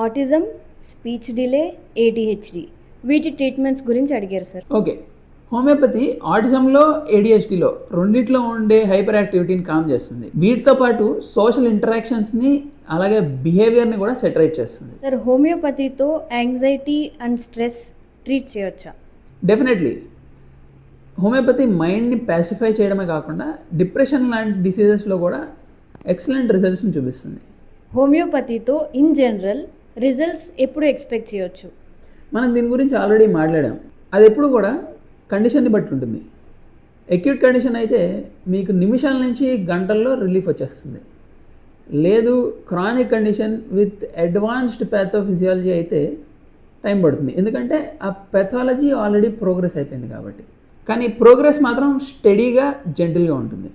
Autism, speech delay, ADHD వీటి treatments గురించి అడిగారు సార్. ఓకే, హోమియోపతి ఆటిజంలో ఏడిహెచ్డిలో రెండిట్లో ఉండే హైపర్ యాక్టివిటీని కామ్ చేస్తుంది. వీటితో పాటు సోషల్ ఇంటరాక్షన్స్ని అలాగే బిహేవియర్ని కూడా సెటరేట్ చేస్తుంది. సార్, హోమియోపతితో యాంగ్జైటీ అండ్ స్ట్రెస్ ట్రీట్ చేయవచ్చా? డెఫినెట్లీ. హోమియోపతి మైండ్ని ప్యాసిఫై చేయడమే కాకుండా డిప్రెషన్ లాంటి డిసీజెస్లో కూడా ఎక్సలెంట్ రిజల్ట్స్ని చూపిస్తుంది. హోమియోపతితో ఇన్ జనరల్ రిజల్ట్స్ ఎప్పుడు ఎక్స్పెక్ట్ చేయొచ్చు? మనం దీని గురించి ఆల్రెడీ మాట్లాడాం. అది ఎప్పుడు కూడా కండిషన్ని బట్టి ఉంటుంది. అక్యూట్ కండిషన్ అయితే మీకు నిమిషాల నుంచి గంటల్లో రిలీఫ్ వచ్చేస్తుంది. లేదు chronic condition with advanced pathophysiology అయితే టైం పడుతుంది, ఎందుకంటే ఆ పెథాలజీ ఆల్రెడీ ప్రోగ్రెస్ అయిపోయింది కాబట్టి. కానీ ప్రోగ్రెస్ మాత్రం స్టడీగా జెంటిల్గా ఉంటుంది.